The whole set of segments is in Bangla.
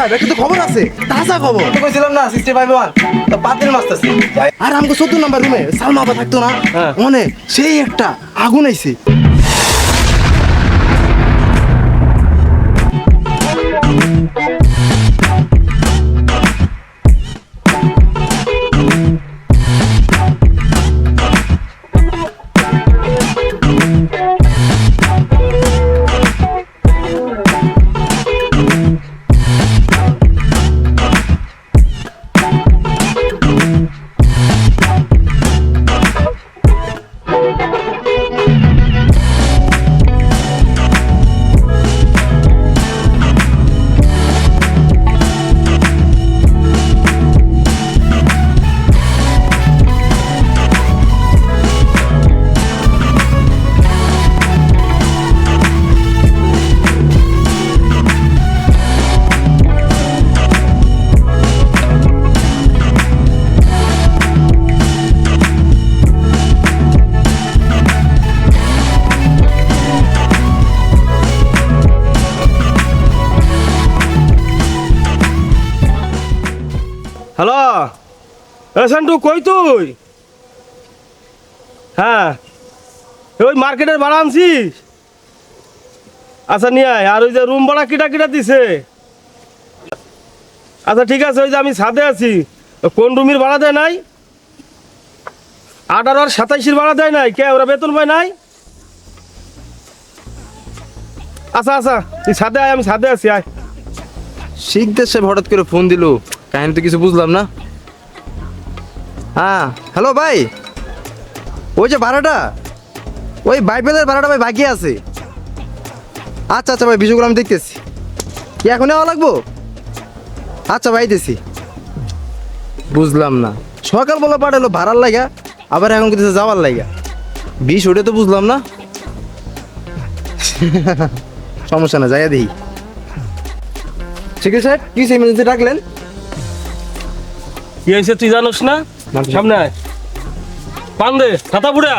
সাহেব একটু তো খবর আছে, তাজা খবর। তো কইছিলাম না 65 তো পাতিল মাছ আছে। আর আমাকে 14 নম্বর রুমে সালমা আপা থাকতো না, হ্যাঁ। মনে সেই একটা আগুন আইছে। হ্যালো সন্টু, কই তুই? হ্যাঁ, ওই মার্কেটের ভাড়া আনছিস? আচ্ছা নিয়ে আয়। আর ওই যে রুম ভাড়া কিটা কিটা দিছে? আচ্ছা ঠিক আছে, ওই যে আমি ছাদে আছি, কোন রুমের ভাড়া দেয় নাই? 18 আর 27 ভাড়া দেয় নাই কে? ওরা বেতন পায় নাই? আচ্ছা আচ্ছা, তুই ছাদে আয়, আমি ছাদে আছি, আয়। শিখদের সাহেব হঠাৎ করে ফোন দিল, কাহিনী তো কিছু বুঝলাম না। হ্যাঁ হ্যালো ভাই, ওই যে ভাড়াটা, ওই বাইবেলের ভাড়াটা ভাই বাকি আছে। আচ্ছা আচ্ছা ভাই, বিষয়গুলো আমি দেখতেছি। কি এখন নেওয়া লাগবো? আচ্ছা ভাই দিছি। বুঝলাম না, সকালবেলা পাঠালো ভাড়ার লাগা, আবার এখন কিছু যাওয়ার লাগা। বিষ ওটা তো বুঝলাম না। সমস্যা না, যাইয়া দেখি। ঠিক আছে স্যার, কি ইমার্জেন্সি ডাকলেন? কি হয়েছে তুই জানোস না? সামনে আয়, পান দে, খাতা বুড়া।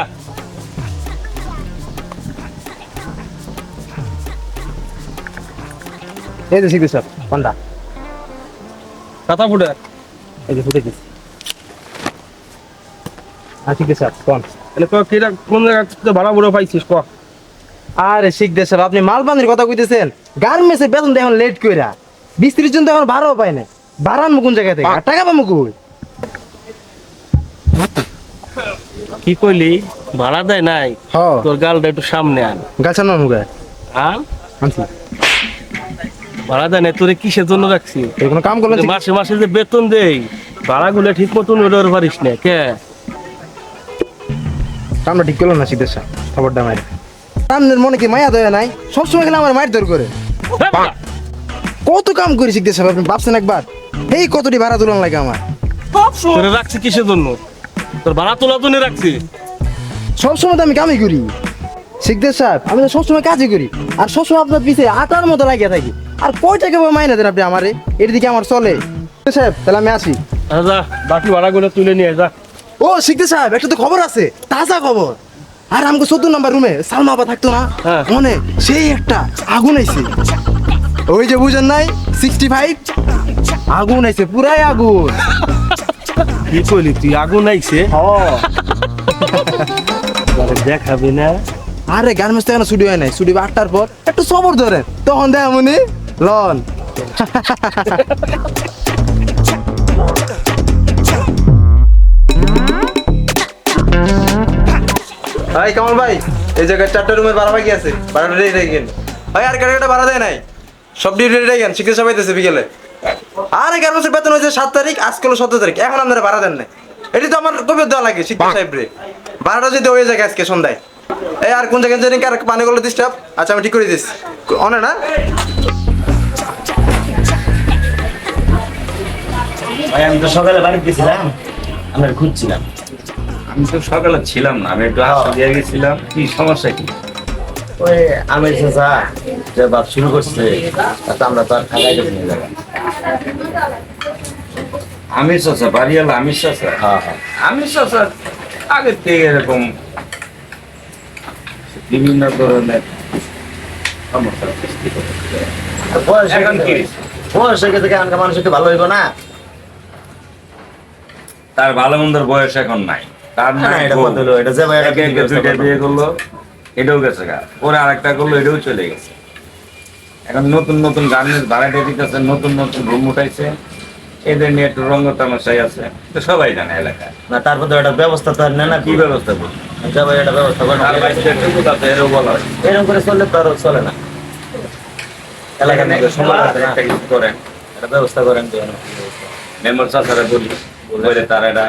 এই যে শিখবে স্যার, পান্ডা খাতা বুড়া। এই যে ফুটে দিচ্ছি। ঠিক আছে স্যার, কোন? তাহলে কিরা কোন জায়গা থেকে ভাড়া বুড়ো পাইছিস ক? আরে শিখবে স্যার, আপনি মালবানির কথা কইতেছেন। গার্মেন্টসের বেতন তো এখন লেট কইরা, 20-30 জন তো এখন ভাড়াও পায় না। ভাড়া আনবো কোন জায়গা থেকে? আর টাকা পাবো কই? কি কইলি? ভাড়া দেয় নাই? হ্যাঁ, তোর গালটা একটু সামনে আন। গাছের নাম মুখে আন, আনছি। ভাড়া দেয় নাই তোরে কিসের জন্য রাখছি? এই কোনো কাম করলেন? মাসে মাসে যে বেতন দেই, ভাড়াগুলো ঠিক মতন ওদের পারিস না কে? কামটা ঠিক করলো না শিখবে স্যার, খবরটা মায়ের। আপনার মনে কি মায়া দয়া নাই? সবসময় খেলে আমার মায়ের দর করে। কত কাম করি শিখতে স্যার, আপনি ভাবছেন একবার? এই কতটি ভাড়া তুলন লাগে আমার। তোরে রাখছি কিসের জন্য? তোর ভাড়া তোলা তো নিয়ে রাখছি। সবসময় তো আমি কামই করি শিখতে স্যার, আমি তো সবসময় কাজই করি। আর সবসময় আপনার পিছিয়ে আটার মতো লাগিয়ে থাকি। আর কয় টাকা মাইনে দেন আপনি আমারে? এর দিকে আমার চলে সাহেব। তাহলে আমি আসি। আচ্ছা যা, বাকি ভাড়াগুলো তুলে নিয়ে যা। ও শিখতে সাহেব একটু তো খবর আছে, তাজা খবর। আর আমাকে 14 নম্বর রুমে সালমা আপা থাকতো না, হ্যাঁ। মনে সেই একটা আগুন আইছে। ওই যে বুঝেন নাই 65 আগুন আইছে, পুরাই আগুন। কি কইলি তুই? আগুন আইছে? দেখাবি না? আরে গার্মেন্টস তো এখনো ছুটি হয় নাই, ছুটি 8টার পর। একটু সবর ধরেন, তখন দেখ মনে লন। ভাই কামাল ভাই, এই জায়গায় 4টা রুমের ভাড়া বাকি আছে, ভাড়াটা রেডি রাখেন। ভাই আর গাড়িটা ভাড়া দেয় নাই, সব ডিউ রেডি রাখেন। শিখতে সবাই দিতেছে বিকেলে। আরে গার্মেন্টসের বেতন হয়েছে 7 তারিখ, আজকে হলো 17 তারিখ, এখন আপনারা ভাড়া দেন নাই। এটি তো আমার কবে দেওয়া লাগে শিখতে সাহেব রে। ভাড়াটা যদি হয়ে যায় আজকে সন্ধ্যায়। এই আর কোন জায়গায় জানি কার পানি গলে ডিস্টার্ব। আচ্ছা আমি ঠিক করে দিচ্ছি, অনে না? ভাই আমি তো সকালে বাড়িতে গেছিলাম, আমরা ঘুরছিলাম। আমি তো সকালে ছিলাম না, আমি একটু আসা দিয়ে গেছিলাম। কি সমস্যা কি? ওই আমের চাচা যে বাপ শুরু করছে, তাতে আমরা তো আর খাগাই গেছি না যাবো। আমির চাচা বাড়িওয়ালা আমির চাচা? হ্যাঁ হ্যাঁ, আমির চাচা আগের থেকে এরকম বিভিন্ন ধরনের সমস্যার সৃষ্টি করে। বয়স এখন কি? বয়স হয়ে গেছে এখনকার মানুষ একটু ভালো হইব না। তার ভালো মন্দের বয়স এখন নাই, তার না, নাই এটা বউ। কত হলো, এটা যে ভাই এটা একে একে দুইটা বিয়ে করলো, এটাও গেছে গা, ওরা আরেকটা করলো, এটাও চলে গেছে। এখন নতুন নতুন গার্মেন্টস ভাড়াটে দিতেছে, নতুন নতুন রুম উঠাইছে, এদের নিয়ে একটু রঙ তামাশাই আছে, তো সবাই জানে এলাকায়। না, তারপর তো একটা ব্যবস্থা তো আর নেই না, কি ব্যবস্থা করবে? যে ভাই এটা ব্যবস্থা করে তার বাইরে একটা কোথাতে এরও বলা হয়। এরকম করে চললে তো আর চলে না। এলাকার মধ্যে সমাজ আছে না, একটা কিছু করেন, একটা ব্যবস্থা করেন তো। মেম্বার চাচারা বলি, বলে তার এটা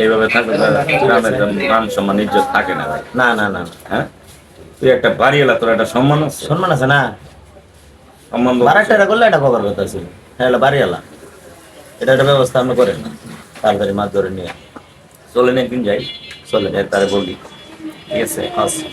এইভাবে থাকলে গ্রামের মান সম্মান ইজ্জত থাকে না ভাই। না না না, হ্যাঁ, তুই একটা বাড়ি এলা, তোর একটা সম্মান আছে, সম্মান আছে না। সম্মান বারাটা এটা করলে এটা খবর কথা ছিল, হ্যাঁ এলা বাড়ি এলা, এটা একটা ব্যবস্থা আপনি করেন না, তাড়াতাড়ি মাছ ধরে নিয়ে চলেন একদিন যাই, চলে যায়। তারে বলি, ঠিক আছে? আচ্ছা।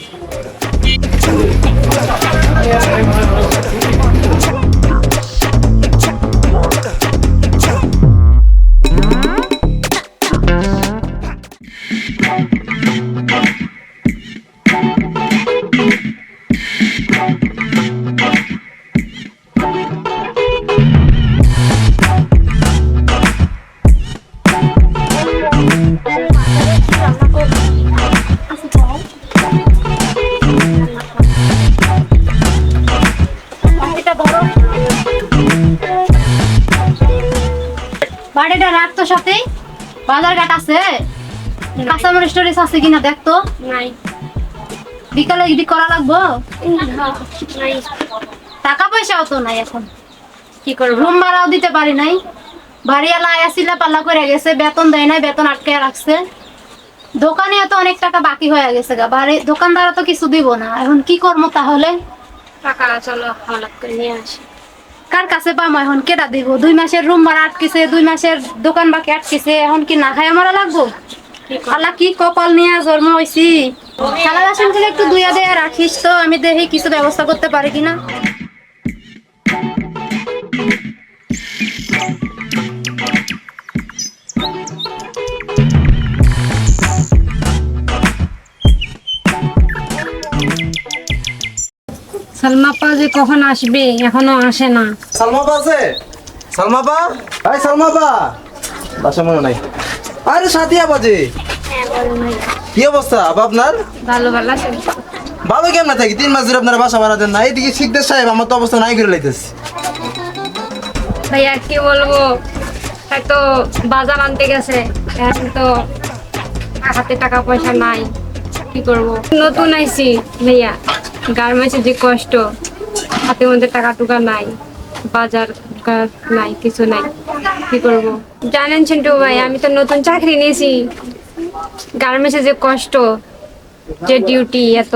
বাড়িটা রাখতো সাথে বাজার ঘাট আছে, কাঁচামরিচ টরিচ আছে কিনা দেখতো। নাই বিকালে যদি করা লাগবো, নাই টাকা পয়সাও তো নাই এখন, কি করবো? রুম ভাড়াও দিতে পারি নাই, বাড়িওয়ালা আসিলে পাল্লা করে গেছে, বেতন দেয় নাই, বেতন আটকে রাখছে, দোকানে তো অনেক টাকা বাকি হয়ে গেছে গা, বাড়ি দোকানদারও তো কিছু দিব না, এখন কি করবো তাহলে? টাকা চলো হঠাৎ করে নিয়ে আসি। কার কাছে পাবো এখন, কেটা দিব? 2 মাসের রুম ভাড়া আটকেছে, 2 মাসের দোকান বাকি আটকেছে, এখন কি না খাই মারা লাগবো? আল্লাহ কি কপাল নিয়ে জন্ম হয়েছি। থালা বাসন গুলো একটু ধুইয়া দিয়ে রাখিস তো, আমি দেখি কিছু ব্যবস্থা করতে পারি কিনা। সালমা পা যে কখন আসবে এখনো আসে না। সালমা আপা আছে? সালমা আপা, এই সালমা আপা, বাসা মনে নাই। আরে সাথী আপা যে, কি অবস্থা আপা আপনার? ভালো ভালো আছে। ভালো কেমন থাকি? 3 মাস ধরে আপনারা বাসা ভাড়া দেন না, এইদিকে শিকদার সাহেব আমার তো অবস্থা নাই করে লাইতেছে। ভাইয়া কি বলবো, হয়তো বাজার আনতে গেছে, এখন তো হাতে টাকা পয়সা নাই, কি করব? নতুন আইছি ভাইয়া, গার্মেন্টসে যে কষ্ট, হাতের মধ্যে টাকা টুকা নাই, বাজার ঘাট নাই, কিছু নাই, কি করব? জানেন চিন্টু ভাই, আমি তো নতুন চাকরি নিয়েছি, গার্মেন্টসে যে কষ্ট, যে ডিউটি এত।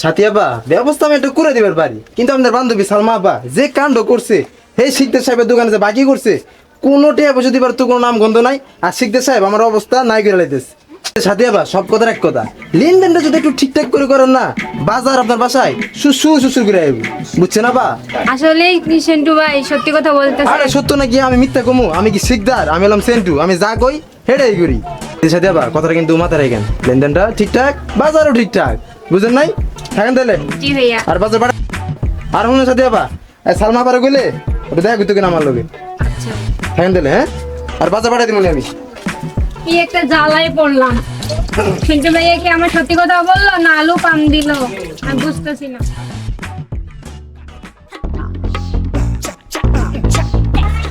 সাথী আপা, ব্যবস্থা আমি একটু করে দিবার পারি, কিন্তু আপনার বান্ধবী সালমা আপা যে কাণ্ড করছে, এই শিকদার সাহেবের দোকানে যে বাকি করছে, কোনো টিয়া পয়সা দিবার তো কোনো নাম গন্ধ নাই, আর শিকদার সাহেব আমার অবস্থা নাই করে লাইতেছে। সাথী আপা, সব কথার এক কথা, লেনদেনটা যদি একটু ঠিকঠাক করে করেন না, বাজার আপনার বাসায় সুসুর করে আইব, বুঝছেন আপা? আসলে চিন্টু ভাই সত্যি কথা বলতেছে। আরে সত্য নাকি আমি মিথ্যা কমু? আমি কি শিকদার? আমি হলাম সেন্টু, আমি যা কই হেডাই করি। সাথে আবার কথাটা কিন্তু মাথায় রাখেন, লেনদেনটা ঠিকঠাক, বাজারও ঠিকঠাক, বুঝেন নাই? থাকেন তাহলে। জি ভাইয়া। আর বাজার পাঠা আর শুনে সাথে আবার সালমা পারে গেলে ওটা দেখা করতে কিনা আমার লোকে। আচ্ছা, থাকেন তাহলে, হ্যাঁ? আর বাজার পাঠাই দিব আমি। কি একটা জ্বালায় পড়লাম। চিন্টু ভাইয়া কি আমার সত্যি কথা বললো না আলু পাম দিল, আমি বুঝতেছি না।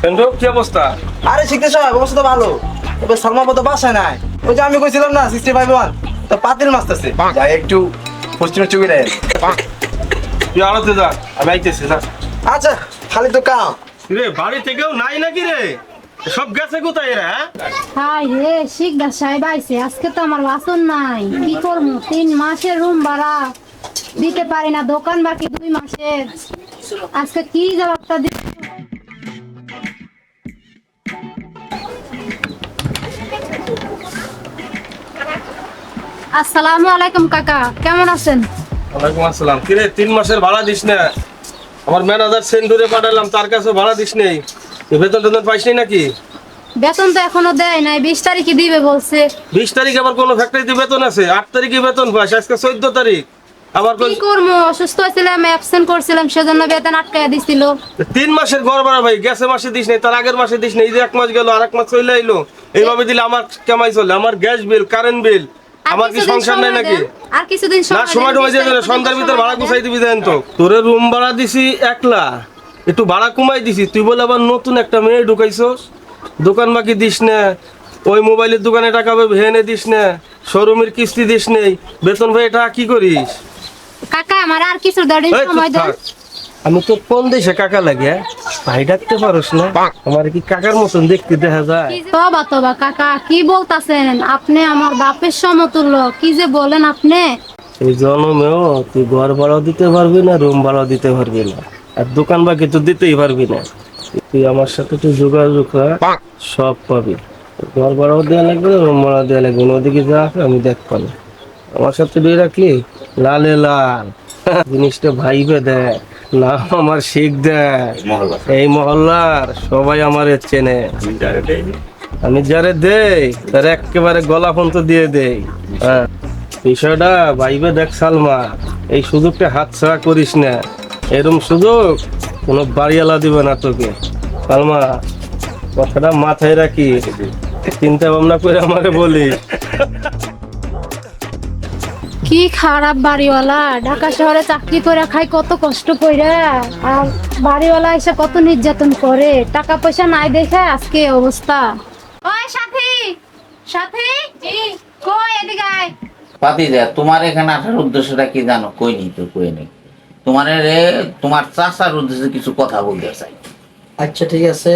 কিন্তু কি অবস্থা? আরে শিখতে সাহেব অবস্থা তো ভালো, তবে সালমা তো বাসায় নাই। ওই যে আমি কইছিলাম না 65 তো পাতিল মাছ আছে, যাই একটু পশ্চিমে চুকে দেয়। তুই আড়তে যা, আমি আইতেছি যা। আচ্ছা, খালি তো কাম। রে বাড়ি থেকেও নাই নাকি রে? সব গেছে কোথায় এরা? হাই রে, শিকদার সাহেব আইছে, আজকে তো আমার বাসন নাই, কি করবো? 3 মাসের রুম ভাড়া দিতে পারি না, দোকান বাকি 2 মাসের, আজকে কি জবাবটা দিব? আসসালামু আলাইকুম কাকা, কেমন আছেন? ওয়ালাইকুম আসসালাম। কি রে 3 মাসের ভাড়া দিস না? আমার ম্যানেজার সেন্টুরে পাঠালাম, তার কাছে ভাড়া দিস নেই, বেতন টেতন পাইস নি নাকি? বেতন তো এখনো দেয় নাই, 20 তারিখে দিবে বলছে। 20 তারিখ আবার কোনো ফ্যাক্টরিতে বেতন আছে? 8 তারিখে বেতন পাস, আজকে 14 তারিখ। আবার কি করবো, অসুস্থ হয়েছিলাম, অ্যাবসেন্ট করছিলাম, সেজন্য বেতন আটকায় দিছিল। 3 মাসের ঘর ভাড়া ভাই, গেছে মাসে দিস নাই, তার আগের মাসে দিস নাই, এই যে 1 মাস গেল আর 1 মাস চলে আইলো, এইভাবে দিলে আমার কেমাই চলে? আমার গ্যাস বিল, কারেন্ট বিল, আমার কি সংসার নাই নাকি? আর কিছুদিন না সময় টময় দিয়ে দেবে, সন্ধ্যার ভিতর ভাড়া গুছাই দিবি দেন তো। তোরে রুম ভাড়া দিছি 1 লাখ, একটু ভাড়া কমাই দিছি, তুই বলে আবার নতুন একটা মেয়ে ঢুকাইছস, দোকান বাকি দিস না, ওই মোবাইলের দোকানে টাকা ভেনে দিস না, শোরুমের কিস্তি দিস নেই, বেতন ভাই এটা কি করিস? কাকা আমার আর কিছু দাঁড়িয়ে এই চুপ সময় দেন। থাক। আমি তো কোন দেশে কাকা লাগে, ভাই ডাকতে পারোস না? আমার কি কাকার মতন দেখতে দেখা যায়? তবা তবা কাকা, কি বলতাছেন আপনি? আমার বাপের সমতুল্য, কি যে বলেন আপনি। এই জন্মেও তুই ঘর ভাড়াও দিতে পারবি না, রুম ভাড়াও দিতে পারবি না, আর দোকান বাকি তো দিতেই পারবি না। তুই আমার সাথে একটু যোগাযোগ রাখ, সব পাবি। ঘর ভাড়াও দেওয়া লাগবে, রুম ভাড়া দেওয়া লাগবে না, ওদিকে যা আছে আমি দেখবো না। আমার সাথে দিয়ে রাখলি লালে লাল জিনিসটা ভাইবে দেখ, নাম আমার শিখ দেখ, মহল্লা এই মহল্লার সবাই আমার চেনে। আমি যারে দেই তার একেবারে গলা পর্যন্ত দিয়ে দেই। হ্যাঁ, বিষয়টা ভাইবে দেখ সালমা, এই সুযোগটা হাতছাড়া করিস না, এরকম সুযোগ কোনো বাড়িওয়ালা দিবে না তোকে। সালমা, কথাটা মাথায় রাখি, চিন্তা ভাবনা করে আমারে বলি। কি খারাপ বাড়িওয়ালা, ঢাকা শহরে চাকরি করে খাই কত কষ্ট কইরা, আর বাড়িওয়ালা এসে কত নির্যাতন করে, টাকা পয়সা নাই দেখে আজকে এই অবস্থা। ওই সাথী, সাথী কই এদিকে আয়। পাতি যা তোমার এখানে আসার উদ্দেশ্যটা কি জানো? কই নি তো কই নেই তোমার তোমার চাষার উদ্দেশ্যে কিছু কথা বলতে চাই। আচ্ছা ঠিক আছে,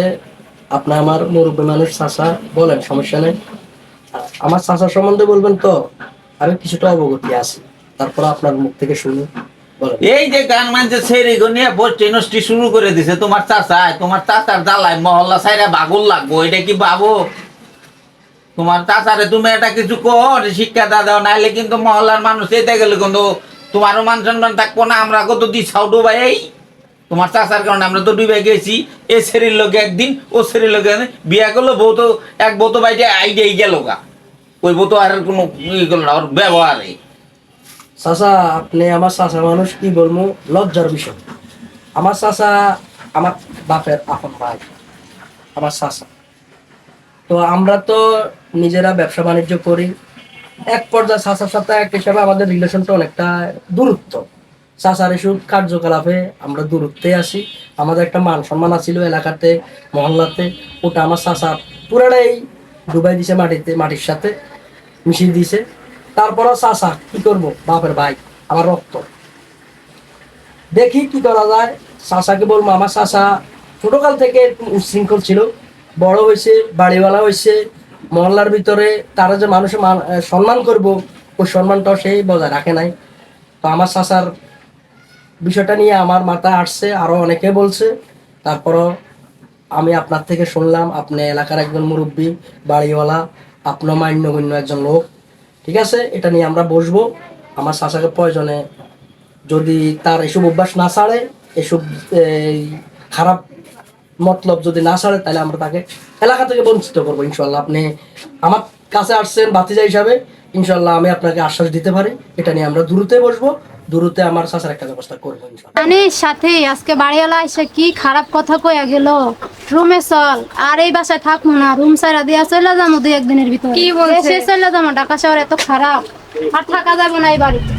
আপনি আমার মুরব্বী মানুষ চাচা, বলেন, সমস্যা নেই। আমার চাচা সম্বন্ধে বলবেন তো, আমি কিছুটা অবগতি আছি, তারপর আপনার মুখ থেকে শুনি, বলেন। এই যে গান মানছে ছেড়ে নিয়ে বসে নষ্টি শুরু করে দিছে তোমার চাচায়, তোমার চাচার জ্বালায় মহল্লা সাইরা বাগুল লাগবো, এটা কি ভাবো? তোমার চাচারে তুমি এটা কিছু কর শিক্ষা দাও, নাইলে কিন্তু মহল্লার মানুষ এতে গেলে কিন্তু তোমারও মান সম্মান থাকবো না। আমরা কত দিছাও ডুবাই, তোমার চাচার কারণে আমরা তো ডুবে গেছি। এ শরীর লোকে একদিন, ও শরীর লোকে বিয়া করলো, বউ তো এক বউ তো বাইরে আইডিয়াই গেল গা, ওই বউ তো আর কোনো ই করলো না, ওর ব্যবহারে। চাচা, আপনি আমার চাচা মানুষ, কি বলবো, লজ্জার বিষয়। আমার চাচা আমার বাপের আপন ভাই, আমার চাচা। তো আমরা তো নিজেরা ব্যবসা বাণিজ্য করি, এক পর্যায়ে চাচার সাথে এক হিসাবে আমাদের রিলেশনটা অনেকটা দূরত্ব। চাচার এসব কার্যকলাপে আমরা দূরত্বে আসি। আমাদের একটা মান সম্মান আছিল এলাকাতে, মহল্লাতে, ওটা আমার চাচা পুরাটাই ডুবাই দিছে মাটিতে, মাটির সাথে মিশিয়ে দিছে। তারপরও চাচা কি করব, বাপের ভাই, আমার রক্ত, দেখি কি করা যায়। চাচাকে বলবো, আমার চাচা ছোটকাল থেকে উচ্ছৃঙ্খল ছিল, বড় হয়েছে, বাড়িওয়ালা হয়েছে, মহল্লার ভিতরে তারা যে মানুষ সম্মান করব, ওই সম্মানটাও সেই বজায় রাখে নাই। তো আমার চাচার বিষয়টা নিয়ে আমার মাথায় আসছে, আরো অনেকে বলছে। তারপরও আমি আপনার থেকে শুনলাম, আপনি এলাকার একজন মুরব্বী, বাড়িওয়ালা, আপনার মান্যগণ্য একজন লোক, ঠিক আছে, এটা নিয়ে আমরা বসবো। আমার চাচাকে প্রয়োজনে যদি তার এসব অভ্যাস না ছাড়ে, এসব খারাপ মতলব যদি না ছাড়ে, তাহলে আমরা তাকে এলাকা থেকে বঞ্চিত করবো ইনশাল্লাহ। আপনি আমার কাছে আসছেন ভাতিজা হিসাবে, ইনশাল্লাহ আমি আপনাকে আশ্বাস দিতে পারি, এটা নিয়ে আমরা দূরতে বসবো, দূরতে আমার চাচার একটা ব্যবস্থা করবো ইনশাল্লাহ। জানিস সাথে আজকে বাড়িওয়ালা এসে কি খারাপ কথা কইয়া গেল, রুমে চল, আর এই বাসায় থাকবো না, রুম সাইরা দিয়া চলে যাবো 2-1 দিনের ভিতরে। কি বলছে? এসে চলে যাবো, ঢাকা শহর এত খারাপ, আর থাকা যাবে না এই বাড়িতে।